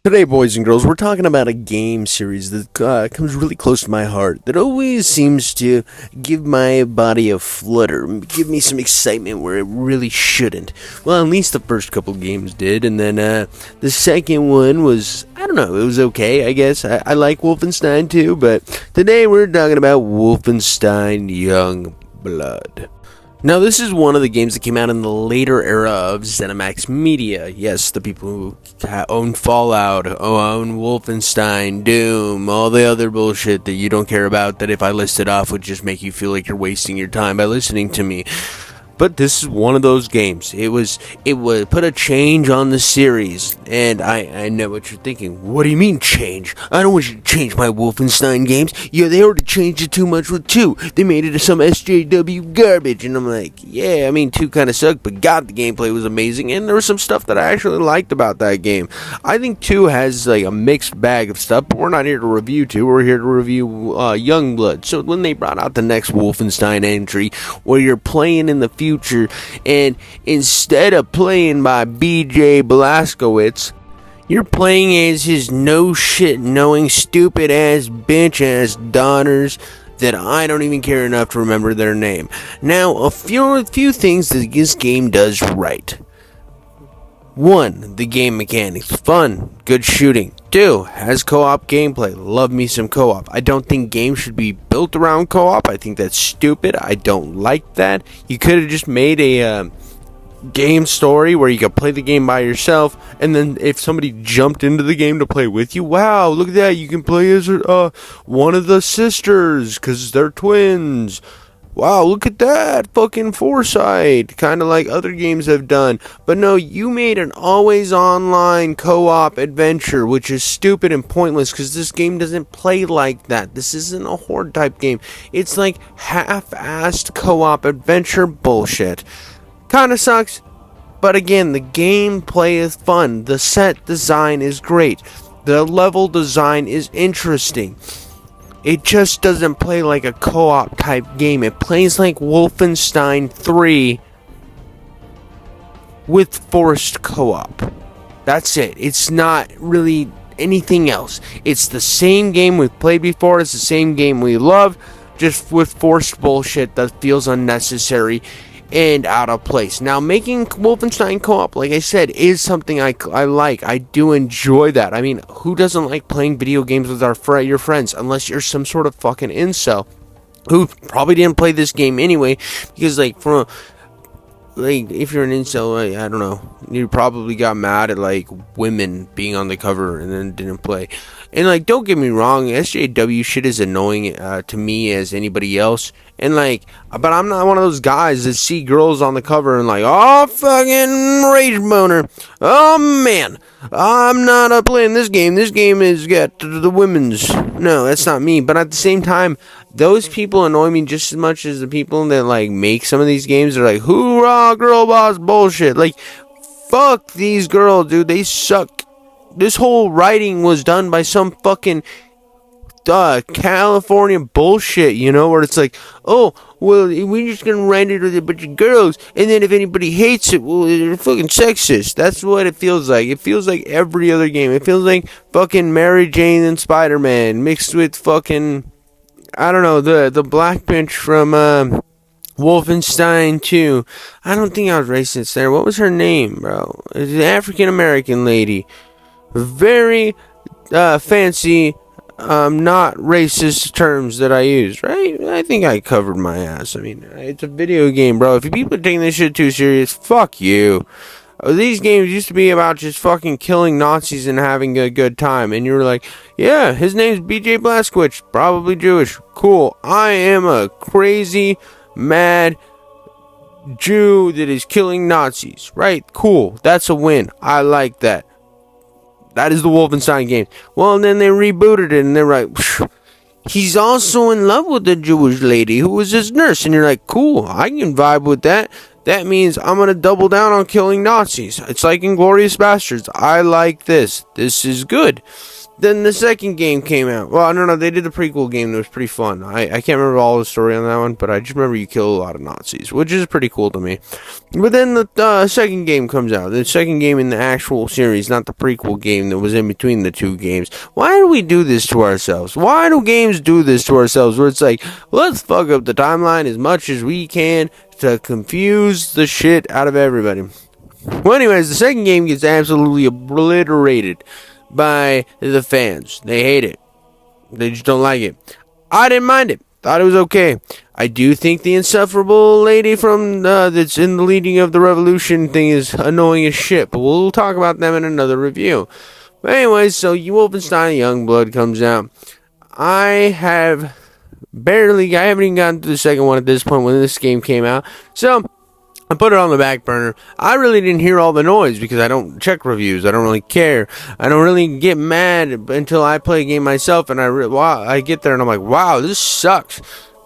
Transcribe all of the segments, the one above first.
Today, boys and girls, we're talking about a game series that comes really close to my heart, that always seems to give my body a flutter, give me some excitement where it really shouldn't. Well, at least the first couple games did, and then the second one was, I don't know, it was okay, I guess. I like Wolfenstein too, but today we're talking about Wolfenstein YoungBlood. Now, this is one of the games that came out in the later era of ZeniMax Media. Yes, the people who own Fallout, own Wolfenstein, Doom, all the other bullshit that you don't care about, that if I listed off would just make you feel like you're wasting your time by listening to me. But this is one of those games. It would put a change on the series, and I know what you're thinking. What do you mean change? I don't want you to change my Wolfenstein games. Yeah, they already changed it too much with 2. They made it some SJW garbage, and I'm like, yeah, I mean 2 kind of sucked, but God, the gameplay was amazing, and there was some stuff that I actually liked about that game. I think 2 has like a mixed bag of stuff, but we're not here to review 2. We're here to review YoungBlood. So when they brought out the next Wolfenstein entry, where you're playing in the future, and instead of playing by BJ Blazkowicz, you're playing as his no shit knowing stupid ass bitch ass daughters that I don't even care enough to remember their name. Now, a few things that this game does right. 1, the game mechanics. Fun, good shooting. 2, has co-op gameplay. Love me some co-op. I don't think games should be built around co-op. I think that's stupid. I don't like that. You could have just made a game story where you could play the game by yourself, and then if somebody jumped into the game to play with you, wow, look at that. You can play as one of the sisters because they're twins. Wow, look at that fucking foresight, kind of like other games have done. But no, you made an always online co-op adventure, which is stupid and pointless because this game doesn't play like that. This isn't a horde type game. It's like half-assed co-op adventure bullshit. Kind of sucks, but again, the gameplay is fun. The set design is great. The level design is interesting. It just doesn't play like a co-op type game. It plays like Wolfenstein 3 with forced co-op. That's it. It's not really anything else. It's the same game we've played before. It's the same game we love, just with forced bullshit that feels unnecessary and out of place. Now, making Wolfenstein co-op, like I said, is something I like. I do enjoy that. I mean, who doesn't like playing video games with your friends, unless you're some sort of fucking incel who probably didn't play this game anyway, because if you're an incel, I don't know, you probably got mad at women being on the cover and then didn't play. And don't get me wrong, SJW shit is annoying to me as anybody else. And but I'm not one of those guys that see girls on the cover and oh, fucking rage boner. Oh man, I'm not playing this game. This game has got the women's. No, that's not me. But at the same time, those people annoy me just as much as the people that make some of these games. They're hoorah, girl boss bullshit. Fuck these girls, dude. They suck. This whole writing was done by some fucking California bullshit, where it's oh, well, we're just gonna write it with a bunch of girls, and then if anybody hates it, well, they're fucking sexist. That's what it feels like. It feels like every other game. It feels like fucking Mary Jane and Spider-Man mixed with fucking, I don't know, the black bitch from Wolfenstein 2. I don't think I was racist there. What was her name, bro? It's an African-American lady. Very fancy, not racist terms that I used, right? I think I covered my ass. I mean, it's a video game, bro. If you people are taking this shit too serious, fuck you. These games used to be about just fucking killing Nazis and having a good time. And you were like, yeah, his name's BJ Blazkowicz, probably Jewish. Cool. I am a crazy, mad Jew that is killing Nazis. Right? Cool. That's a win. I like that. That is the Wolfenstein game. Well, and then they rebooted it, and they're like, he's also in love with the Jewish lady who was his nurse. And you're like, cool, I can vibe with that. That means I'm going to double down on killing Nazis. It's like Inglourious Bastards. I like this. This is good. Then the second game came out. Well, no, they did the prequel game that was pretty fun. I can't remember all the story on that one, but I just remember you kill a lot of Nazis, which is pretty cool to me. But then the second game comes out. The second game in the actual series, not the prequel game that was in between the two games. Why do we do this to ourselves? Why do games do this to ourselves? Where it's like, let's fuck up the timeline as much as we can to confuse the shit out of everybody. Well, anyways, the second game gets absolutely obliterated by the fans. They hate it. They just don't like it. I didn't mind it. Thought it was okay. I do think the insufferable lady from that's in the leading of the revolution thing is annoying as shit, but we'll talk about them in another review. But anyways, so Wolfenstien YoungBlood comes out. I haven't even gotten to the second one at this point when this game came out. So I put it on the back burner. I really didn't hear all the noise because I don't check reviews. I don't really care. I don't really get mad until I play a game myself and I get there and I'm like, wow, this sucks.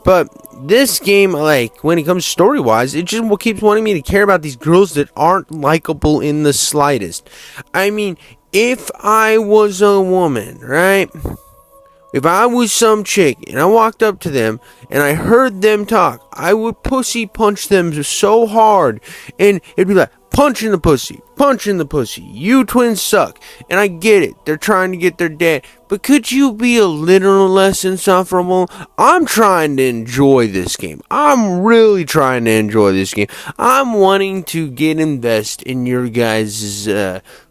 But this game, like, when it comes story-wise, it just keeps wanting me to care about these girls that aren't likable in the slightest. I mean, if I was a woman, right? If I was some chick and I walked up to them and I heard them talk, I would pussy punch them so hard. And it'd be like, punch in the pussy, you twins suck. And I get it, they're trying to get their dad. But could you be a little less insufferable? I'm trying to enjoy this game. I'm really trying to enjoy this game. I'm wanting to invest in your guys'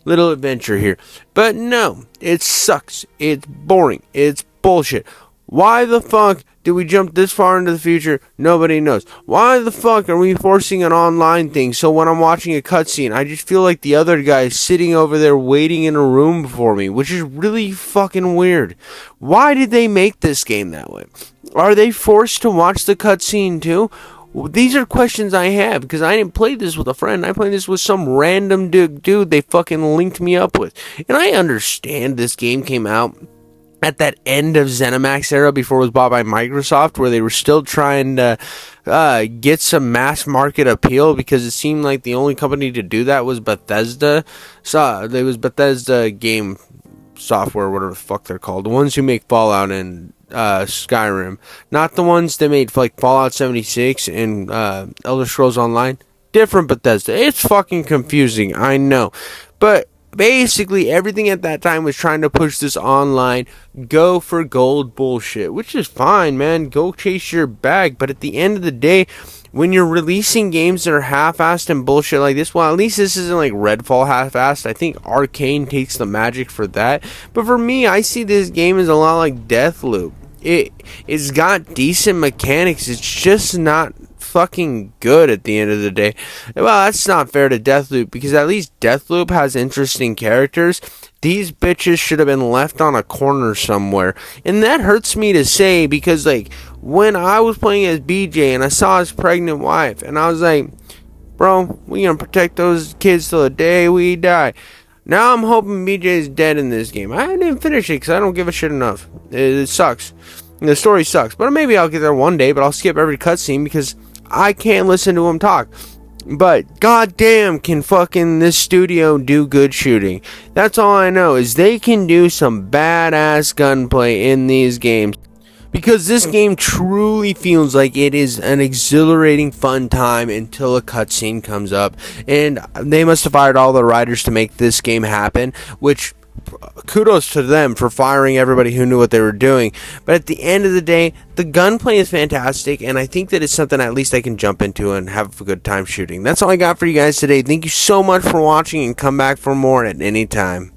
little adventure here. But no, it sucks. It's boring. It's bullshit. Why the fuck did we jump this far into the future? Nobody knows. Why the fuck are we forcing an online thing so when I'm watching a cutscene, I just feel like the other guy is sitting over there waiting in a room before me, which is really fucking weird. Why did they make this game that way? Are they forced to watch the cutscene too? These are questions I have because I didn't play this with a friend. I played this with some random dude they fucking linked me up with. And I understand this game came out at that end of ZeniMax era before it was bought by Microsoft, where they were still trying to get some mass market appeal because it seemed like the only company to do that was Bethesda. So there was Bethesda Game Software, whatever the fuck they're called, the ones who make Fallout and Skyrim, not the ones that made like Fallout 76 and Elder Scrolls Online. Different Bethesda. It's fucking confusing, I know, but basically everything at that time was trying to push this online go for gold bullshit, which is fine, man. Go chase your bag. But at the end of the day, when you're releasing games that are half-assed and bullshit like this, well, at least this isn't like Redfall half-assed. I think Arcane takes the magic for that. But for me, I see this game as a lot like Deathloop. It's got decent mechanics. It's just not fucking good at the end of the day. Well, that's not fair to Deathloop because at least Deathloop has interesting characters. These bitches should have been left on a corner somewhere. And that hurts me to say because, like, when I was playing as BJ and I saw his pregnant wife and I was like, bro, we gonna protect those kids till the day we die. Now I'm hoping BJ's dead in this game. I didn't finish it because I don't give a shit enough. It sucks. The story sucks. But maybe I'll get there one day, but I'll skip every cutscene because I can't listen to him talk. But goddamn, can fucking this studio do good shooting. That's all I know, is they can do some badass gunplay in these games. Because this game truly feels like it is an exhilarating fun time until a cutscene comes up. And they must have fired all the writers to make this game happen, which kudos to them for firing everybody who knew what they were doing. But at the end of the day, the gunplay is fantastic, and I think that it's something at least I can jump into and have a good time shooting. That's all I got for you guys today. Thank you so much for watching, and come back for more at any time.